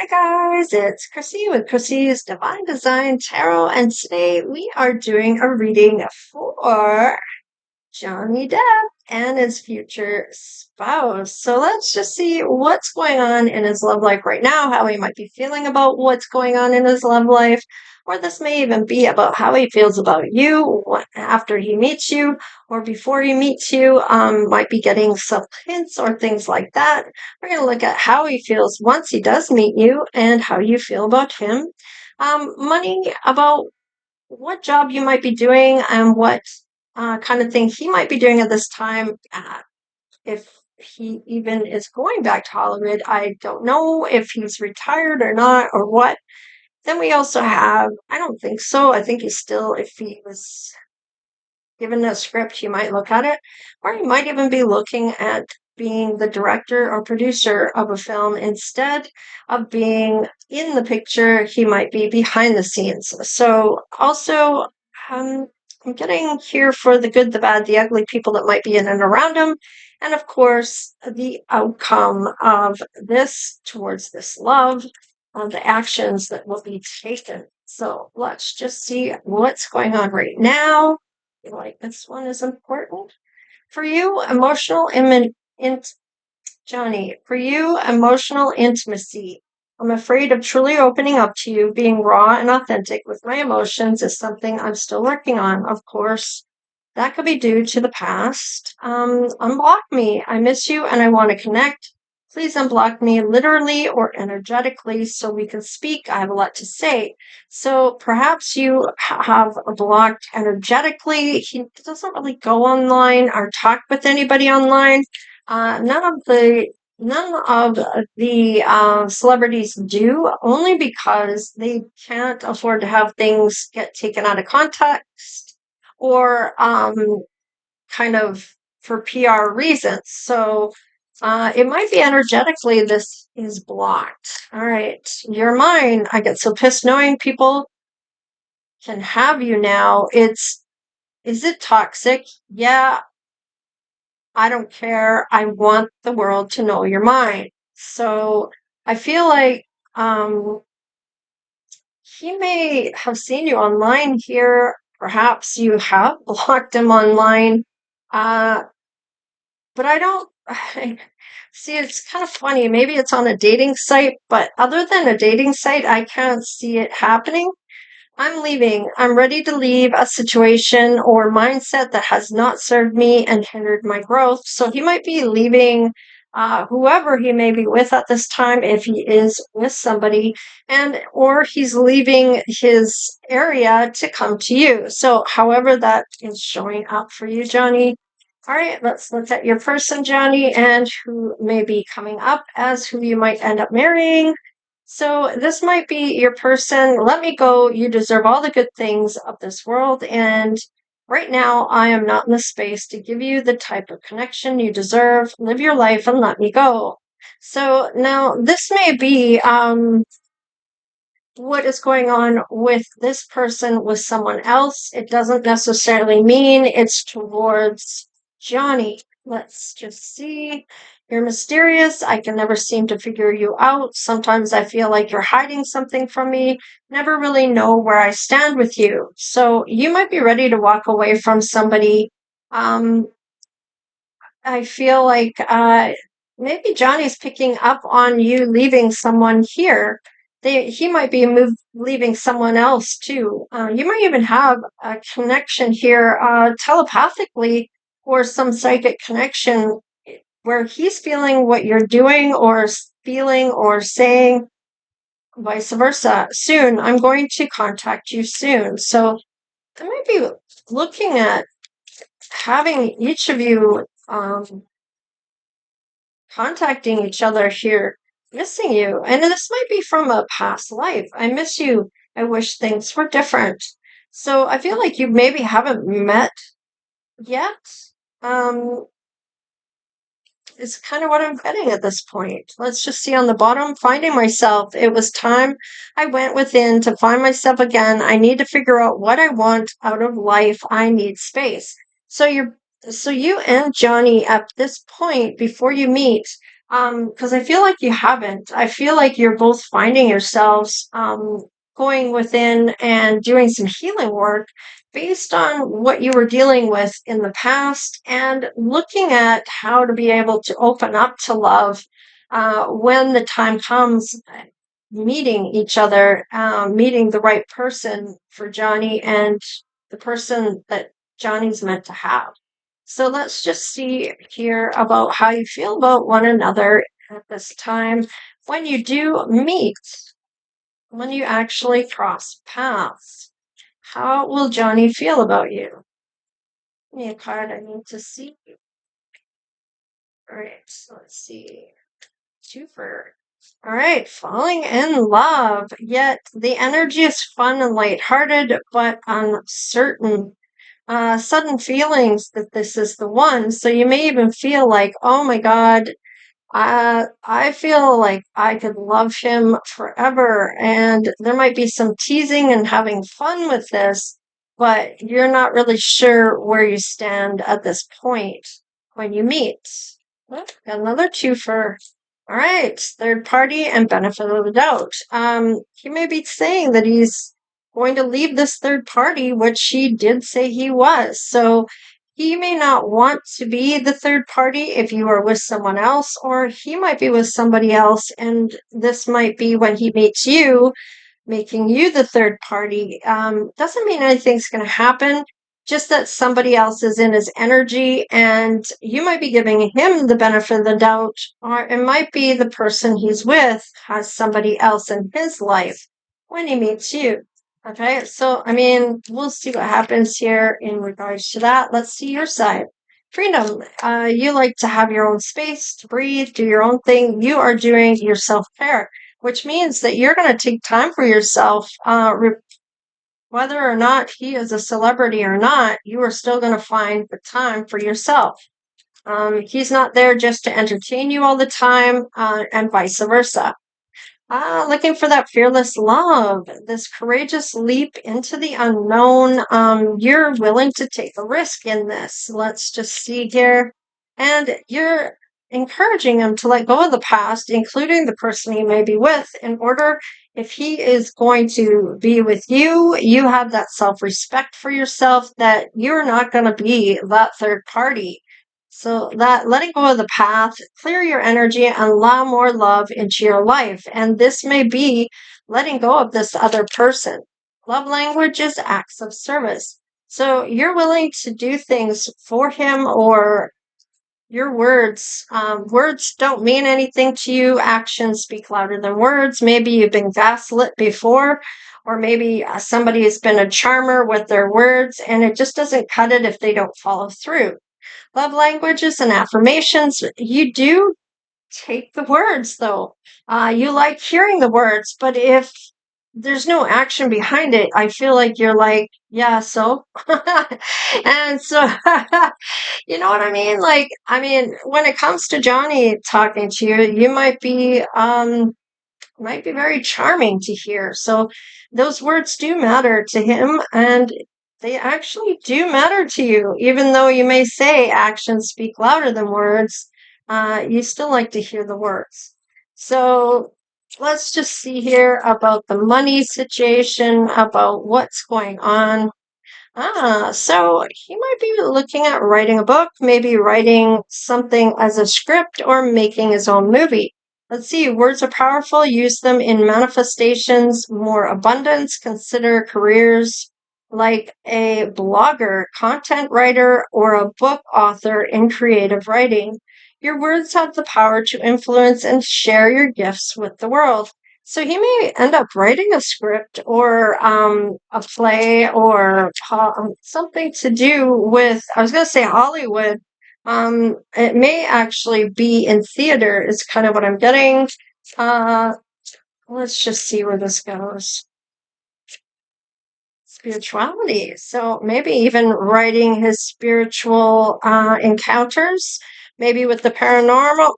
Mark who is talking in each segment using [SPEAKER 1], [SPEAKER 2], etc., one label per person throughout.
[SPEAKER 1] Hi guys, it's Chrissy with Chrissy's Divine Design Tarot, and today we are doing a reading for Johnny Depp and his future spouse. So let's just see what's going on in his love life right now, how he might be feeling about what's going on in his love life, or this may even be about how he feels about you after he meets you or before he meets you. Might be getting some hints or things like that. We're going to look at how he feels once he does meet you and how you feel about him. Money, about what job you might be doing and what kind of thing he might be doing at this time. If he even is going back to Hollywood, I don't know if he's retired or not or what. Then we also have, I don't think so. I think he's still, if he was given a script, he might look at it, or he might even be looking at being the director or producer of a film instead of being in the picture. He might be behind the scenes. So also, I'm getting here for the good, the bad, the ugly people that might be in and around him, and of course the outcome of this towards this love, the actions that will be taken. So let's just see what's going on right now. Like this one is important for you. Johnny, for you, emotional intimacy. I'm afraid of truly opening up to you. Being raw and authentic with my emotions is something I'm still working on. Of course, that could be due to the past. Unblock me. I miss you and I want to connect. Please unblock me literally or energetically so we can speak. I have a lot to say. So perhaps you have blocked energetically. He doesn't really go online or talk with anybody online. None of the celebrities do, only because they can't afford to have things get taken out of context or kind of for PR reasons. So it might be energetically this is blocked. All right, you're mine. I get so pissed knowing people can have you now. Is it toxic? Yeah, I don't care. I want the world to know you're mine. So I feel like he may have seen you online here. Perhaps you have blocked him online. Uh, but I don't see. It's kind of funny. Maybe it's on a dating site, but other than a dating site, I can't see it happening. I'm leaving. I'm ready to leave a situation or mindset that has not served me and hindered my growth. So he might be leaving whoever he may be with at this time, if he is with somebody, and or he's leaving his area to come to you. So however that is showing up for you, Johnny. All right, let's look at your person, Johnny, and who may be coming up as who you might end up marrying. So this might be your person. Let me go. You deserve all the good things of this world. And right now, I am not in the space to give you the type of connection you deserve. Live your life and let me go. So now this may be what is going on with this person with someone else. It doesn't necessarily mean it's towards Johnny. Let's just see. You're mysterious. I can never seem to figure you out. Sometimes I feel like you're hiding something from me. Never really know where I stand with you. So you might be ready to walk away from somebody. Um, I feel like maybe Johnny's picking up on you leaving someone here. He might be leaving someone else too. You might even have a connection here telepathically or some psychic connection where he's feeling what you're doing or feeling or saying, vice versa. Soon, I'm going to contact you soon. So I might be looking at having each of you contacting each other here, missing you. And this might be from a past life. I miss you. I wish things were different. So I feel like you maybe haven't met yet. Um, is kind of what I'm getting at this point. Let's just see on the bottom, finding myself. It was time I went within to find myself again. I need to figure out what I want out of life. I need space. So you and Johnny at this point before you meet, Because I feel like you haven't. I feel like you're both finding yourselves going within and doing some healing work based on what you were dealing with in the past and looking at how to be able to open up to love when the time comes, meeting each other, meeting the right person for Johnny and the person that Johnny's meant to have. So let's just see here about how you feel about one another at this time when you do meet, when you actually cross paths. How will Johnny feel about you? Give me a card I need to see. All right, so let's see. Twofer. All right, falling in love. Yet the energy is fun and lighthearted, but uncertain. Sudden feelings that this is the one. So you may even feel like, oh my God, I feel like I could love him forever. And there might be some teasing and having fun with this, but you're not really sure where you stand at this point when you meet. Well, got another twofer. All right, third party and benefit of the doubt. He may be saying that he's going to leave this third party, which he did say he was. So he may not want to be the third party if you are with someone else, or he might be with somebody else, and this might be when he meets you, making you the third party. Doesn't mean anything's going to happen, just that somebody else is in his energy, and you might be giving him the benefit of the doubt, or it might be the person he's with has somebody else in his life when he meets you. Okay, so I mean, we'll see what happens here in regards to that. Let's see your side. Freedom. You like to have your own space to breathe, do your own thing. You are doing your self care, which means that you're going to take time for yourself. Whether or not he is a celebrity or not, you are still going to find the time for yourself. He's not there just to entertain you all the time, and vice versa. Looking for that fearless love, this courageous leap into the unknown. You're willing to take a risk in this. Let's just see here. And you're encouraging him to let go of the past, including the person he may be with, in order, if he is going to be with you, you have that self respect for yourself that you're not going to be that third party. So that letting go of the path, clear your energy and allow more love into your life. And this may be letting go of this other person. Love language is acts of service. So you're willing to do things for him, or your words. Words don't mean anything to you. Actions speak louder than words. Maybe you've been gaslit before, or maybe somebody has been a charmer with their words, and it just doesn't cut it if they don't follow through. Love languages and affirmations. You do take the words, though. You like hearing the words, but if there's no action behind it, I feel like you're like, yeah, so. And so, you know what I mean? Like, I mean, when it comes to Johnny talking to you, you might be very charming to hear. So those words do matter to him, and they actually do matter to you. Even though you may say actions speak louder than words, you still like to hear the words. So let's just see here about the money situation, about what's going on. So he might be looking at writing a book, maybe writing something as a script, or making his own movie. Let's see, words are powerful. Use them in manifestations, more abundance. Consider careers like a blogger, content writer, or a book author in creative writing. Your words have the power to influence and share your gifts with the world. So he may end up writing a script, or a play, or something to do with, I was going to say Hollywood. It may actually be in theater, is kind of what I'm getting. Uh, let's just see where this goes. Spirituality. So maybe even writing his spiritual encounters, maybe with the paranormal,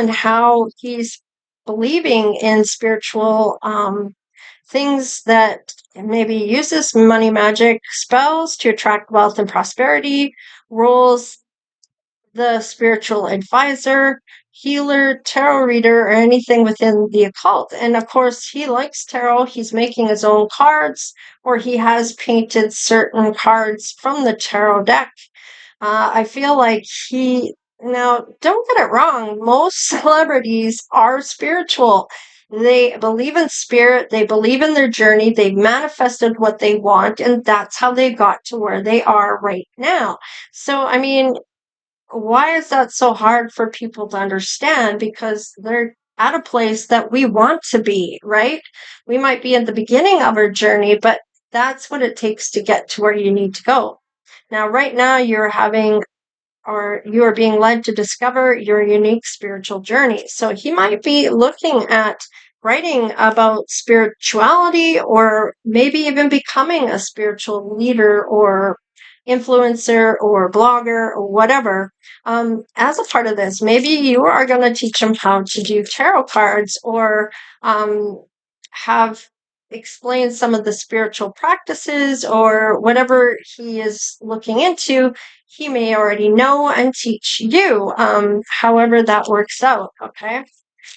[SPEAKER 1] and how he's believing in spiritual things, that maybe uses money magic spells to attract wealth and prosperity, roles the spiritual advisor. healer, tarot reader, or anything within the occult. And of course, he likes tarot. He's making his own cards, or he has painted certain cards from the tarot deck. I feel like now, don't get it wrong, most celebrities are spiritual. They believe in spirit, they believe in their journey, they've manifested what they want, and that's how they got to where they are right now. So, I mean, why is that so hard for people to understand? Because they're at a place that we want to be, right? We might be at the beginning of our journey, but that's what it takes to get to where you need to go. Now, right now, you are being led to discover your unique spiritual journey. So he might be looking at writing about spirituality, or maybe even becoming a spiritual leader or influencer or blogger or whatever. As a part of this, maybe you are going to teach him how to do tarot cards, or have explain some of the spiritual practices, or whatever he is looking into. He may already know and teach you, however that works out. Okay.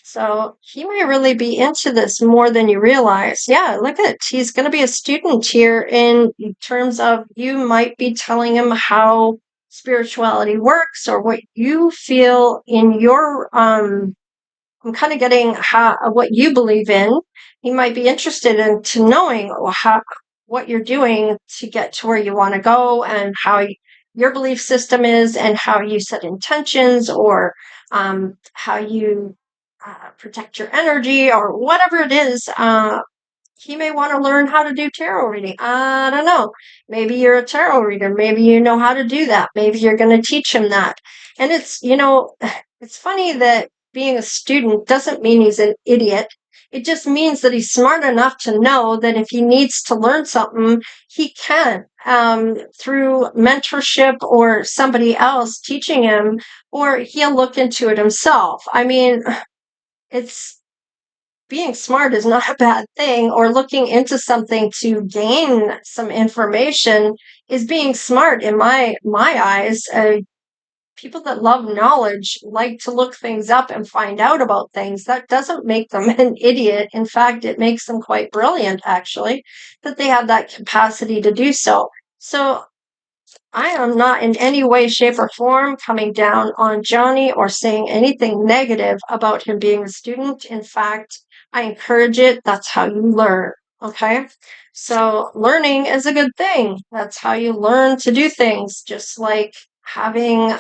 [SPEAKER 1] So he may really be into this more than you realize. Yeah, look at it. He's going to be a student here in terms of, you might be telling him how spirituality works, or what you feel in your I'm kind of getting what you believe in. He might be interested in to knowing what you're doing to get to where you want to go, and how your belief system is, and how you set intentions, or how you protect your energy, or whatever it is. He may want to learn how to do tarot reading. I don't know. Maybe you're a tarot reader. Maybe you know how to do that. Maybe you're going to teach him that. And it's funny that being a student doesn't mean he's an idiot. It just means that he's smart enough to know that if he needs to learn something, he can, through mentorship or somebody else teaching him, or he'll look into it himself. I mean, it's being smart is not a bad thing, or looking into something to gain some information is being smart in my eyes. People that love knowledge like to look things up and find out about things. That doesn't make them an idiot. In fact, it makes them quite brilliant, actually, that they have that capacity to do so. So I am not in any way, shape, or form coming down on Johnny or saying anything negative about him being a student. In fact, I encourage it. That's how you learn. Okay. So learning is a good thing. That's how you learn to do things, just like having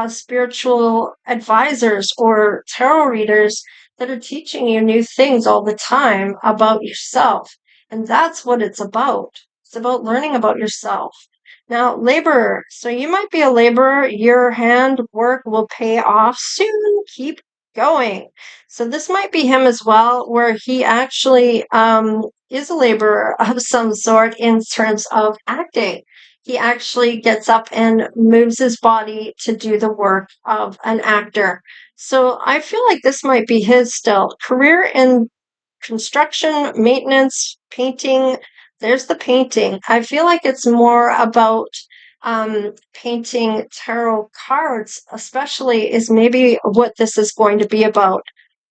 [SPEAKER 1] spiritual advisors or tarot readers that are teaching you new things all the time about yourself. And that's what it's about. It's about learning about yourself. Now, laborer. So you might be a laborer. Your handwork will pay off soon. Keep going. So this might be him as well, where he actually is a laborer of some sort in terms of acting. He actually gets up and moves his body to do the work of an actor. So I feel like this might be his still. Career in construction, maintenance, painting. There's the painting. I feel like it's more about painting tarot cards, especially, is maybe what this is going to be about.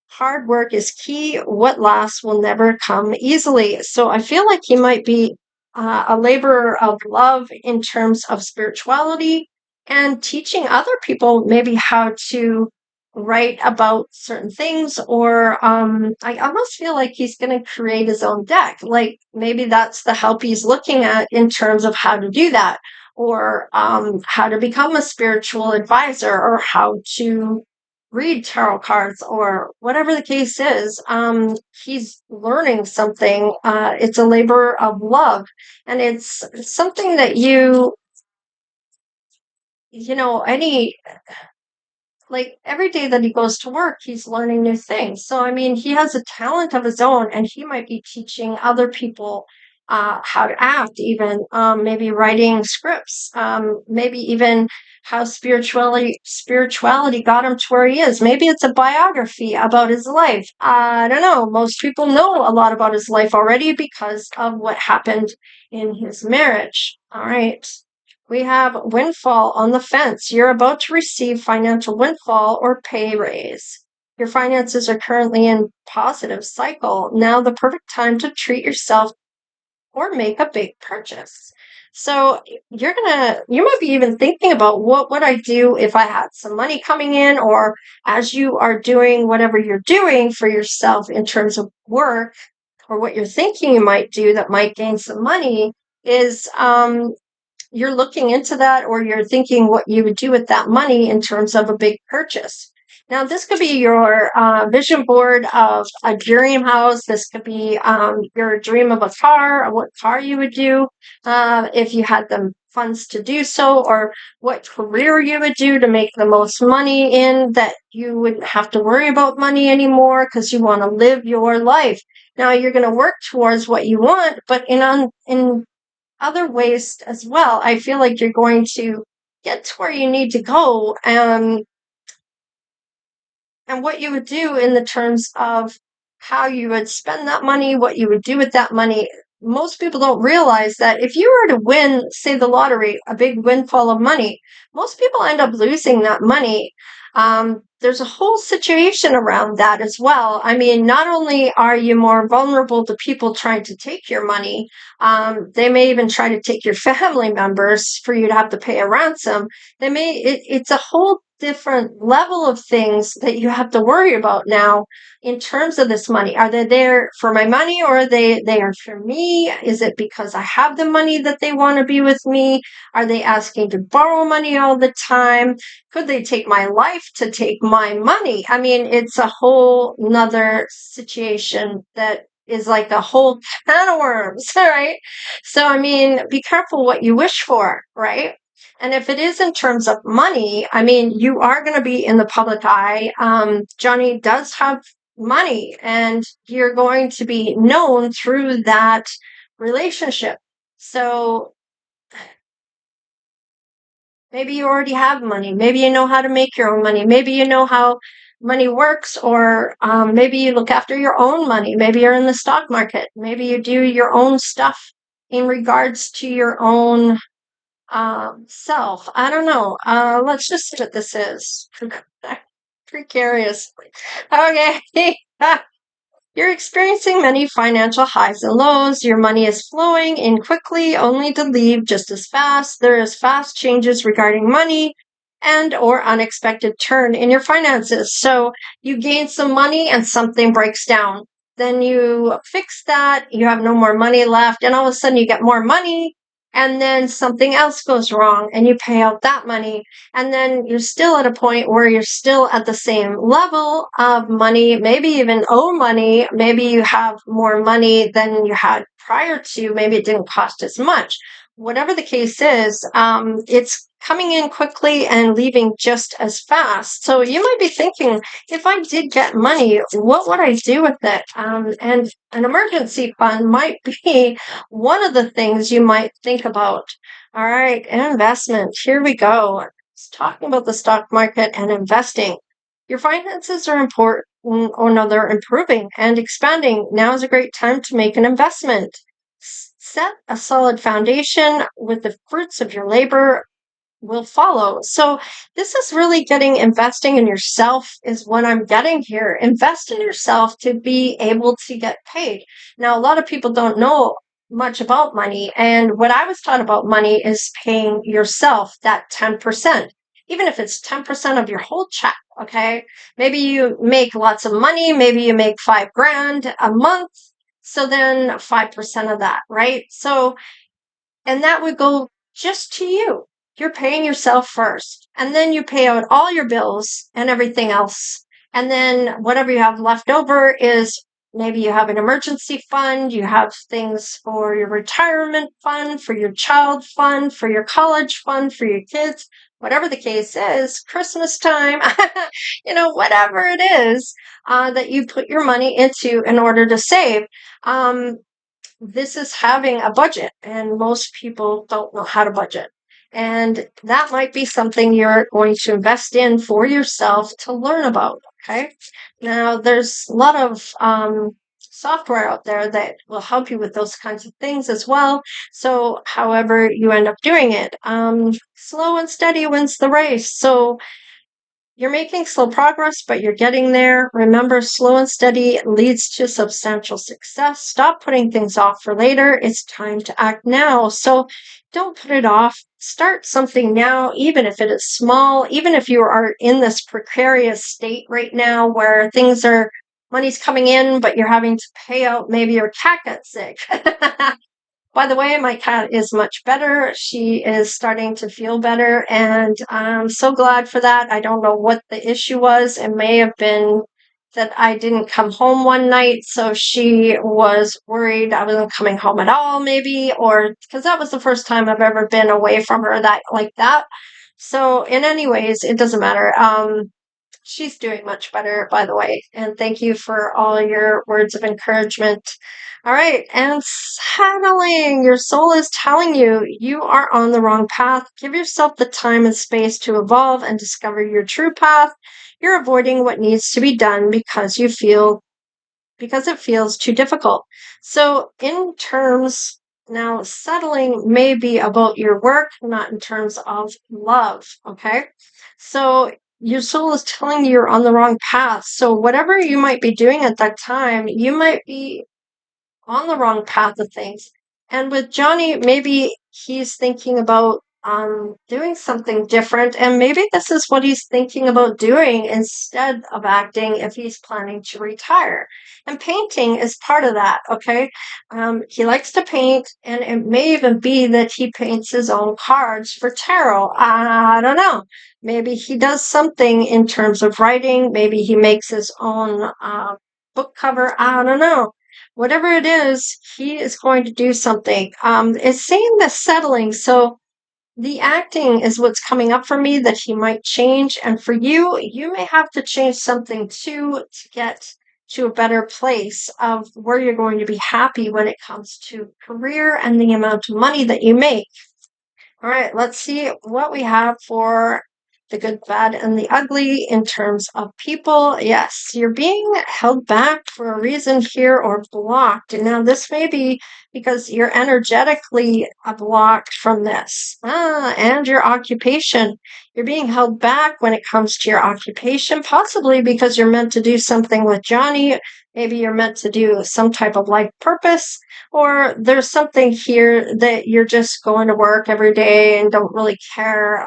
[SPEAKER 1] Hard work is key. What lasts will never come easily. So I feel like he might be a laborer of love in terms of spirituality, and teaching other people maybe how to write about certain things. Or I almost feel like he's going to create his own deck. Like maybe that's the help he's looking at in terms of how to do that, or how to become a spiritual advisor, or how to read tarot cards, or whatever the case is. He's learning something. It's a labor of love, and it's something that any, like, every day that he goes to work, he's learning new things. So, I mean, he has a talent of his own, and he might be teaching other people how to act, even maybe writing scripts, maybe even how spirituality got him to where he is. Maybe it's a biography about his life. I don't know. Most people know a lot about his life already because of what happened in his marriage. All right. We have windfall on the fence. You're about to receive financial windfall or pay raise. Your finances are currently in positive cycle. Now the perfect time to treat yourself or make a big purchase. So you might be even thinking about what would I do if I had some money coming in, or as you are doing whatever you're doing for yourself in terms of work, or what you're thinking you might do that might gain some money is you're looking into that, or you're thinking what you would do with that money in terms of a big purchase. Now, this could be your vision board of a dream house. This could be your dream of a car, or what car you would do if you had the funds to do so, or what career you would do to make the most money in that you wouldn't have to worry about money anymore because you want to live your life. Now, you're going to work towards what you want, but in other ways as well. I feel like you're going to get to where you need to go, and what you would do in the terms of how you would spend that money, what you would do with that money. Most people don't realize that if you were to win, say, the lottery, a big windfall of money, most people end up losing that money. There's a whole situation around that as well. I mean, not only are you more vulnerable to people trying to take your money, they may even try to take your family members for you to have to pay a ransom. It's a whole different level of things that you have to worry about now in terms of this money. Are they there for my money, or are they are for me? Is it because I have the money that they want to be with me? Are they asking to borrow money all the time? Could they take my life to take my money? I mean, it's a whole nother situation that is like a whole can of worms, right? So, I mean, be careful what you wish for, right? And if it is in terms of money, I mean, you are going to be in the public eye. Johnny does have money, and you're going to be known through that relationship. So maybe you already have money. Maybe you know how to make your own money. Maybe you know how money works, or maybe you look after your own money. Maybe you're in the stock market. Maybe you do your own stuff in regards to your own self. I don't know. Let's just see what this is. Precarious. Okay. You're experiencing many financial highs and lows. Your money is flowing in quickly, only to leave just as fast. There is fast changes regarding money and or unexpected turn in your finances. So you gain some money and something breaks down. Then you fix that. You have no more money left. And all of a sudden you get more money. And then something else goes wrong and you pay out that money. And then you're still at a point where you're still at the same level of money, maybe even owe money. Maybe you have more money than you had prior to. Maybe it didn't cost as much. Whatever the case is, it's coming in quickly and leaving just as fast. So you might be thinking, if I did get money, what would I do with it? And an emergency fund might be one of the things you might think about. All right, investment. Here we go. Talking about the stock market and investing. Your finances are important, or no, they're improving and expanding. Now is a great time to make an investment. Set a solid foundation with the fruits of your labor will follow. So this is really getting investing in yourself is what I'm getting here. Invest in yourself to be able to get paid. Now, a lot of people don't know much about money. And what I was taught about money is paying yourself that 10%, even if it's 10% of your whole check. Okay. Maybe you make lots of money. Maybe you make $5,000 a month. So then 5% of that, right? So, and that would go just to you. You're paying yourself first, and then you pay out all your bills and everything else. And then whatever you have left over is maybe you have an emergency fund, you have things for your retirement fund, for your child fund, for your college fund, for your kids, whatever the case is, Christmas time, whatever it is that you put your money into in order to save. This is having a budget, and most people don't know how to budget. And that might be something you're going to invest in for yourself to learn about. Okay. Now, there's a lot of software out there that will help you with those kinds of things as well. So, however you end up doing it, slow and steady wins the race. So, you're making slow progress, but you're getting there. Remember, slow and steady leads to substantial success. Stop putting things off for later. It's time to act now. So don't put it off. Start something now, even if it is small, even if you are in this precarious state right now where money's coming in, but you're having to pay out. Maybe your cat got sick. By the way, my cat is much better. She is starting to feel better, and I'm so glad for that. I don't know what the issue was. It may have been that I didn't come home one night, so she was worried I wasn't coming home at all, maybe, or because that was the first time I've ever been away from her that like that. So, in any ways, it doesn't matter. She's doing much better, by the way. And thank you for all your words of encouragement. All right. And settling. Your soul is telling you you are on the wrong path. Give yourself the time and space to evolve and discover your true path. You're avoiding what needs to be done because it feels too difficult. So, in terms now, settling may be about your work, not in terms of love. Okay. So, your soul is telling you you're on the wrong path. So, whatever you might be doing at that time, you might be on the wrong path of things. And with Johnny, maybe he's thinking about doing something different, and maybe this is what he's thinking about doing instead of acting if he's planning to retire. And painting is part of that, okay? He likes to paint, and it may even be that he paints his own cards for tarot. I don't know. Maybe he does something in terms of writing. Maybe he makes his own book cover. I don't know. Whatever it is, he is going to do something. It's saying the settling. So the acting is what's coming up for me that he might change. And for you, you may have to change something too to get to a better place of where you're going to be happy when it comes to career and the amount of money that you make. All right, let's see what we have for the good, bad, and the ugly in terms of people. Yes, you're being held back for a reason here or blocked. Now, this may be because you're energetically blocked from this. And your occupation. You're being held back when it comes to your occupation, possibly because you're meant to do something with Johnny. Maybe you're meant to do some type of life purpose, or there's something here that you're just going to work every day and don't really care.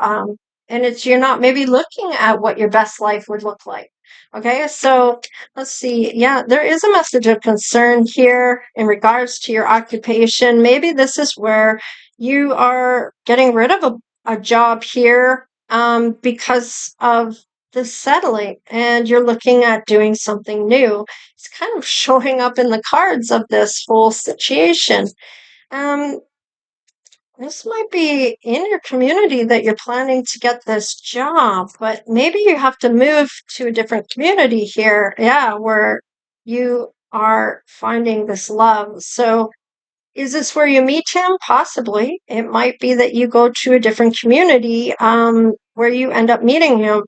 [SPEAKER 1] And you're not maybe looking at what your best life would look like. Okay, so let's see. Yeah, there is a message of concern here in regards to your occupation. Maybe this is where you are getting rid of a job here because of the settling, and you're looking at doing something new. It's kind of showing up in the cards of this whole situation. Um, this might be in your community that you're planning to get this job, but maybe you have to move to a different community here. Yeah, where you are finding this love. So, is this where you meet him? Possibly. It might be that you go to a different community where you end up meeting him.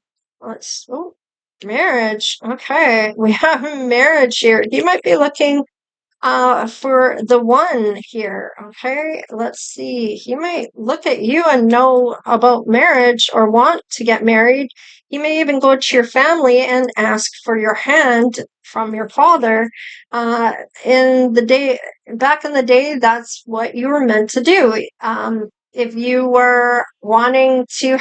[SPEAKER 1] Marriage. Okay, we have marriage here. He might be looking for the one here. Okay, let's see. He might look at you and know about marriage or want to get married. He may even go to your family and ask for your hand from your father. In the day back in the day, that's what you were meant to do. If you were wanting to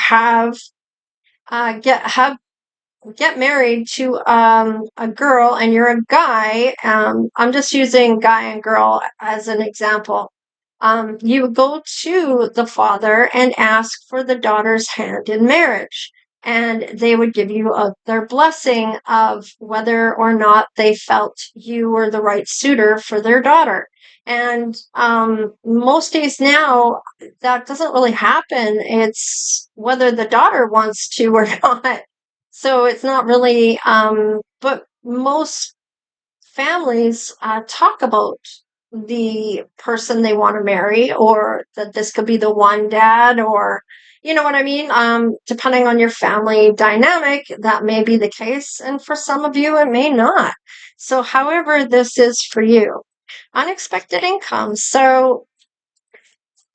[SPEAKER 1] get married to a girl and you're a guy, I'm just using guy and girl as an example. You would go to the father and ask for the daughter's hand in marriage. And they would give you their blessing of whether or not they felt you were the right suitor for their daughter. And most days now, that doesn't really happen. It's whether the daughter wants to or not. So it's not really, but most families talk about the person they want to marry, or that this could be the one dad, or you know what I mean? Depending on your family dynamic, that may be the case. And for some of you, it may not. So, however, this is for you. Unexpected income. So,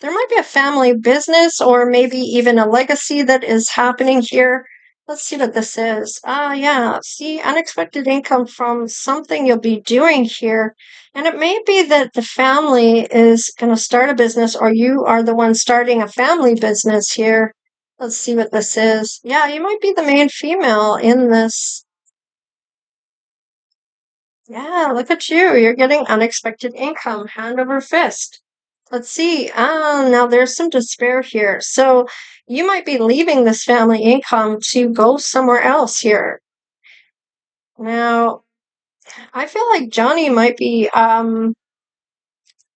[SPEAKER 1] there might be a family business or maybe even a legacy that is happening here. Let's see what this is. Yeah. See, unexpected income from something you'll be doing here. And it may be that the family is going to start a business or you are the one starting a family business here. Let's see what this is. Yeah, you might be the main female in this. Yeah, look at you. You're getting unexpected income, hand over fist. Let's see. Now there's some despair here. So you might be leaving this family income to go somewhere else here. Now, I feel like Johnny might be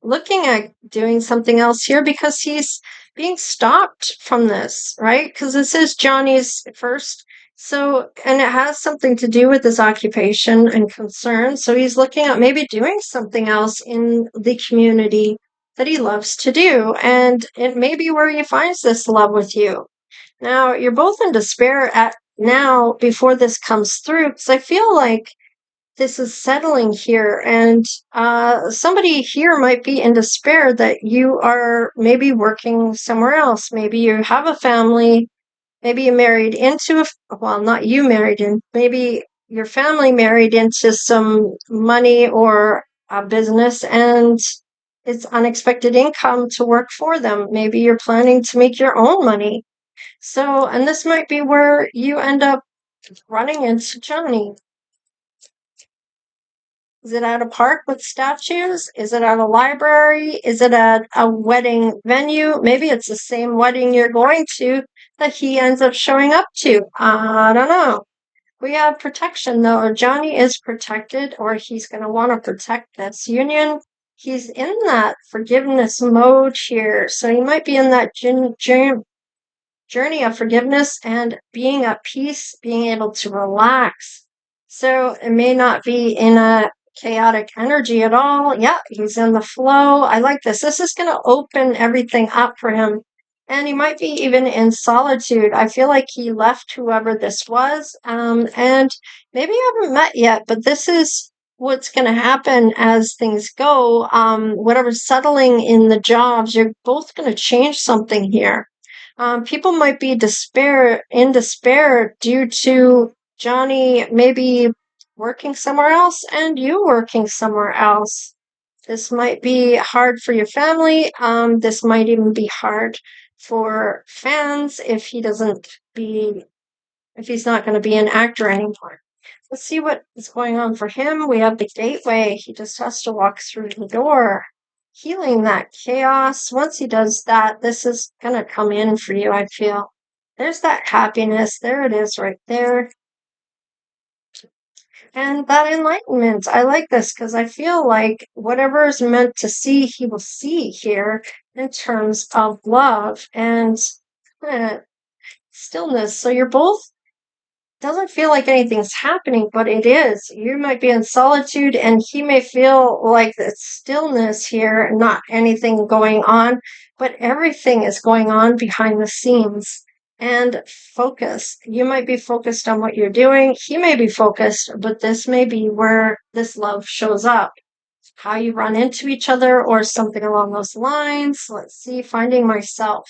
[SPEAKER 1] looking at doing something else here because he's being stopped from this, right? Because this is Johnny's first. So, and it has something to do with his occupation and concern. So he's looking at maybe doing something else in the community that he loves to do. And it may be where he finds this love with you. Now, you're both in despair at now before this comes through because I feel like this is settling here, and somebody here might be in despair that you are maybe working somewhere else. Maybe you have a family, maybe you married into well, not you married in, maybe your family married into some money or a business, and it's unexpected income to work for them. Maybe you're planning to make your own money. So, and this might be where you end up running into Johnny. Is it at a park with statues? Is it at a library? Is it at a wedding venue? Maybe it's the same wedding you're going to that he ends up showing up to. I don't know. We have protection though. Johnny is protected, or he's going to want to protect this union. He's in that forgiveness mode here. So he might be in that journey of forgiveness and being at peace, being able to relax. So it may not be in a chaotic energy at all. Yeah, he's in the flow. I like this. This is going to open everything up for him. And he might be even in solitude. I feel like he left whoever this was. And maybe you haven't met yet, but this is what's going to happen as things go. Whatever's settling in the jobs, you're both going to change something here. People might be in despair due to Johnny maybe working somewhere else and you working somewhere else. This might be hard for your family. This might even be hard for fans if he's not going to be an actor anymore. Let's see what is going on for him. We have the gateway. He just has to walk through the door, healing that chaos. Once he does that, this is going to come in for you, I feel. There's that happiness. There it is right there. And that enlightenment. I like this because I feel like whatever is meant to see, he will see here in terms of love and eh, stillness. So you're both doesn't feel like anything's happening, but it is. You might be in solitude, and he may feel like the stillness here, not anything going on, but everything is going on behind the scenes. And focus. You might be focused on what you're doing. He may be focused, but this may be where this love shows up. How you run into each other or something along those lines. Let's see, finding myself.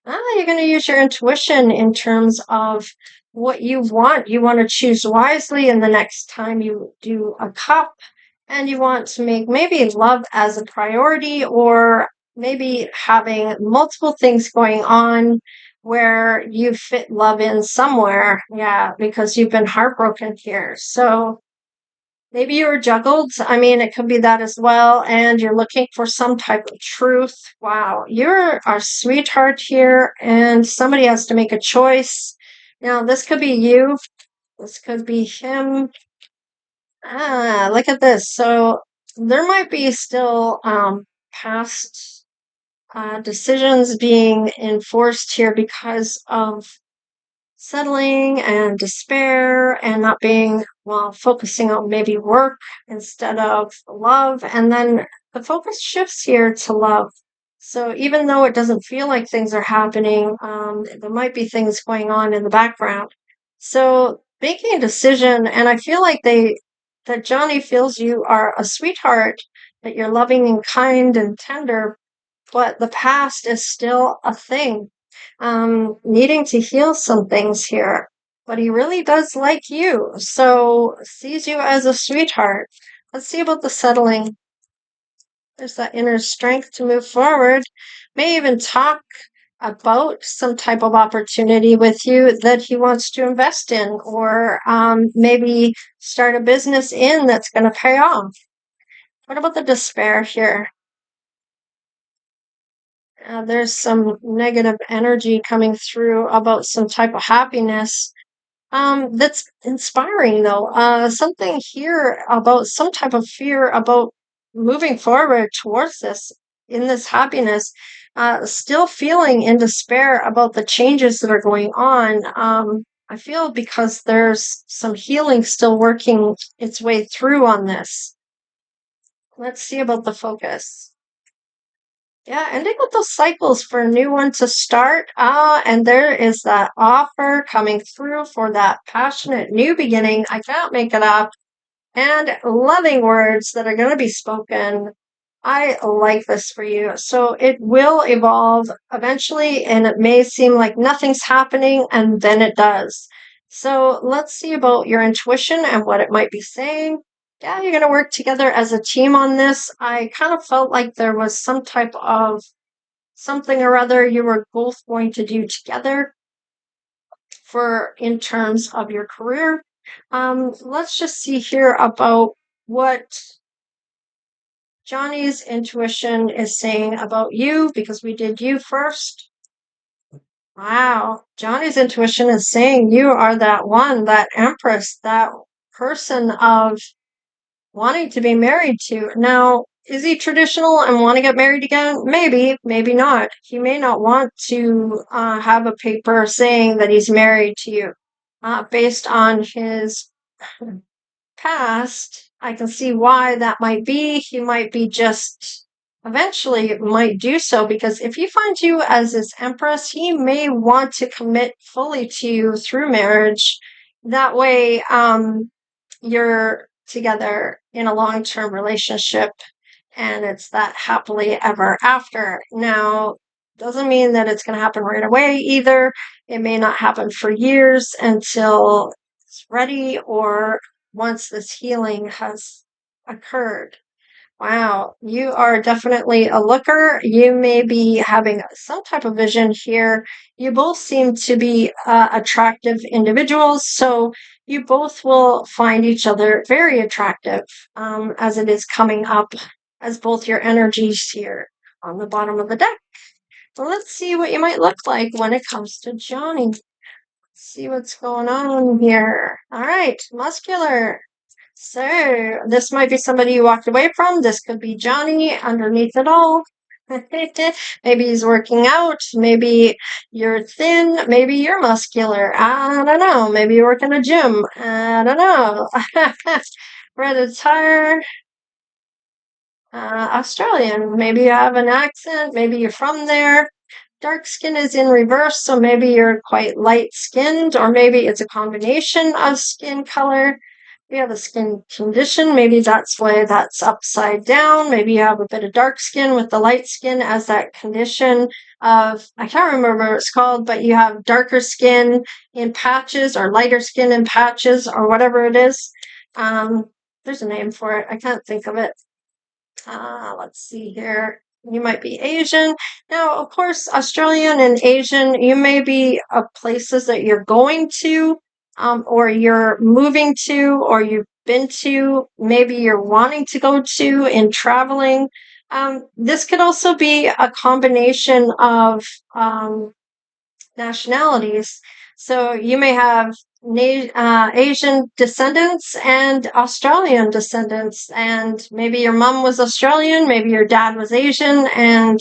[SPEAKER 1] You're going to use your intuition in terms of what you want. You want to choose wisely, and the next time you do a cup, and you want to make maybe love as a priority, or maybe having multiple things going on where you fit love in somewhere. Yeah, because you've been heartbroken here. So maybe you were juggled. I mean, it could be that as well. And you're looking for some type of truth. Wow, you're a sweetheart here, and somebody has to make a choice. Now, this could be you. This could be him. Look at this. So there might be still past decisions being enforced here because of settling and despair and not being, well, focusing on maybe work instead of love. And then the focus shifts here to love. So even though it doesn't feel like things are happening, there might be things going on in the background. So making a decision, and I feel like that Johnny feels you are a sweetheart, that you're loving and kind and tender, but the past is still a thing. Needing to heal some things here. But he really does like you, so sees you as a sweetheart. Let's see about the settling. There's that inner strength to move forward. May even talk about some type of opportunity with you that he wants to invest in, or maybe start a business in that's going to pay off. What about the despair here? There's some negative energy coming through about some type of happiness. That's inspiring though. Something here about some type of fear about moving forward towards this in this happiness. Still feeling in despair about the changes that are going on. I feel because there's some healing still working its way through on this. Let's see about the focus. Yeah, ending with those cycles for a new one to start. And there is that offer coming through for that passionate new beginning. I can't make it up. And loving words that are going to be spoken. I like this for you. So it will evolve eventually, and it may seem like nothing's happening, and then it does. So let's see about your intuition and what it might be saying. Yeah, you're going to work together as a team on this. I kind of felt like there was some type of something or other you were both going to do together for in terms of your career. Let's just see here about what Johnny's intuition is saying about you, because we did you first. Wow. Johnny's intuition is saying you are that one, that empress, that person of wanting to be married to. Now, is he traditional and want to get married again? Maybe, maybe not. He may not want to have a paper saying that he's married to you. Based on his past, I can see why that might be. He might be just eventually might do so, because if he finds you as his empress, he may want to commit fully to you through marriage. That way, you're together in a long-term relationship, and it's that happily ever after. Now, doesn't mean that it's going to happen right away either. It may not happen for years until it's ready, or once this healing has occurred. Wow, you are definitely a looker. You may be having some type of vision here. You both seem to be attractive individuals, so you both will find each other very attractive as it is coming up as both your energies here on the bottom of the deck. So let's see what you might look like when it comes to Johnny. Let's see what's going on here. All right, muscular. So this might be somebody you walked away from. This could be Johnny underneath it all. Maybe he's working out. Maybe you're thin. Maybe you're muscular. I don't know. Maybe you work in a gym. I don't know. Red attire. Australian. Maybe you have an accent. Maybe you're from there. Dark skin is in reverse, so maybe you're quite light skinned, or maybe it's a combination of skin color. You have a skin condition, maybe that's why that's upside down. Maybe you have a bit of dark skin with the light skin as that condition of, I can't remember what it's called, but you have darker skin in patches or lighter skin in patches or whatever it is. There's a name for it. I can't think of it. Let's see here. You might be Asian. Now, of course, Australian and Asian, you may be places that you're going to, or you're moving to, or you've been to, maybe you're wanting to go to in traveling. This could also be a combination of nationalities. So you may have Asian descendants and Australian descendants, and maybe your mom was Australian, maybe your dad was Asian, and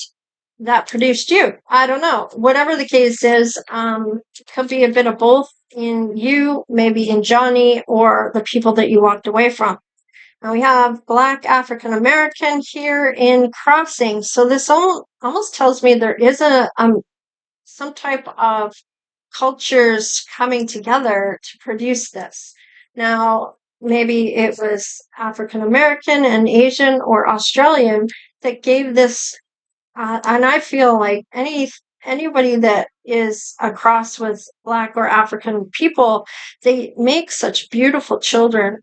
[SPEAKER 1] that produced you. I don't know. Whatever the case is, it could be a bit of both in you, maybe in Johnny, or the people that you walked away from. Now we have Black African American here in crossing. So this almost tells me there is some type of cultures coming together to produce this. Now, maybe it was African American and Asian or Australian that gave this. And I feel like anybody that is a cross with Black or African people, they make such beautiful children.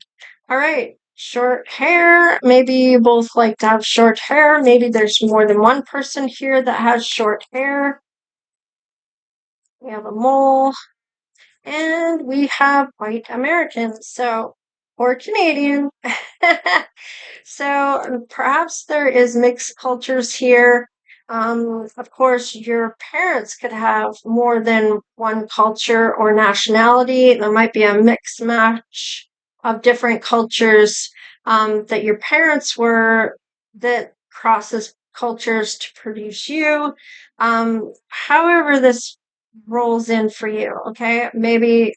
[SPEAKER 1] All right, short hair. Maybe you both like to have short hair. Maybe there's more than one person here that has short hair. We have a mole. And we have white Americans, so, or Canadian. So perhaps there is mixed cultures here. Of course, your parents could have more than one culture or nationality. There might be a mixed match of different cultures that your parents were that crosses cultures to produce you. However, this rolls in for you. Okay, maybe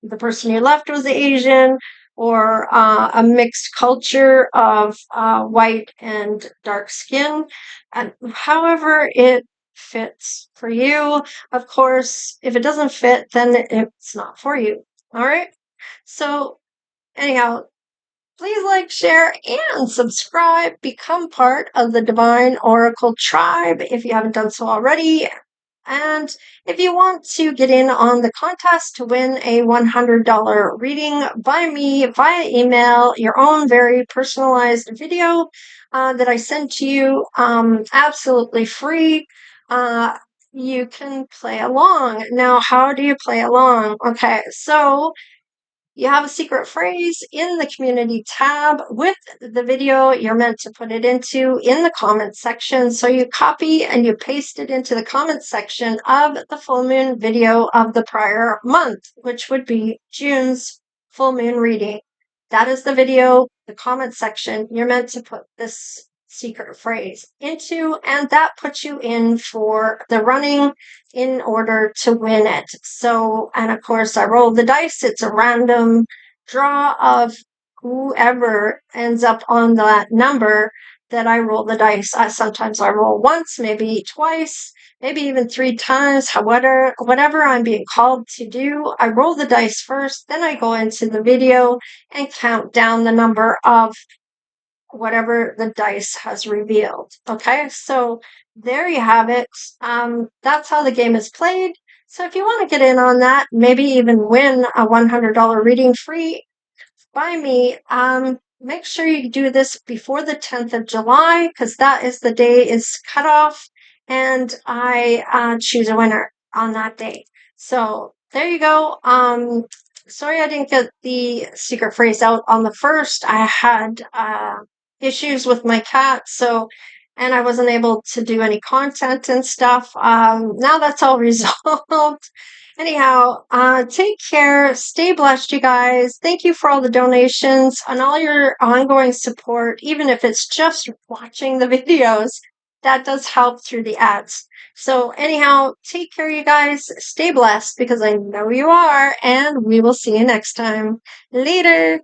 [SPEAKER 1] the person you left was Asian, or a mixed culture of white and dark skin. And however it fits for you. Of course, if it doesn't fit, then it's not for you. All right. So anyhow, please like, share, and subscribe. Become part of the Divine Oracle tribe if you haven't done so already. And if you want to get in on the contest to win a $100 reading by me via email, your own very personalized video that I send to you absolutely free, you can play along. Now, how do you play along? Okay, so you have a secret phrase in the community tab with the video you're meant to put it into in the comment section. So you copy and you paste it into the comment section of the full moon video of the prior month, which would be June's full moon reading. That is the video, the comment section you're meant to put this secret phrase into, and that puts you in for the running in order to win it. So, and of course, I roll the dice. It's a random draw of whoever ends up on that number that I roll the dice. Sometimes I roll once, maybe twice, maybe even 3 times. However, whatever I'm being called to do, I roll the dice first, then I go into the video and count down the number of whatever the dice has revealed. Okay, so there you have it. That's how the game is played. So if you want to get in on that, maybe even win a $100 reading free by me, make sure you do this before the 10th of July, because that is the day is cut off, and I choose a winner on that day. So there you go. Sorry I didn't get the secret phrase out on the first. I had issues with my cat, so and I wasn't able to do any content and stuff. Now that's all resolved. Anyhow, take care. Stay blessed, you guys. Thank you for all the donations and all your ongoing support, even if it's just watching the videos. That does help through the ads. So anyhow, take care, you guys. Stay blessed because I know you are, and we will see you next time. Later.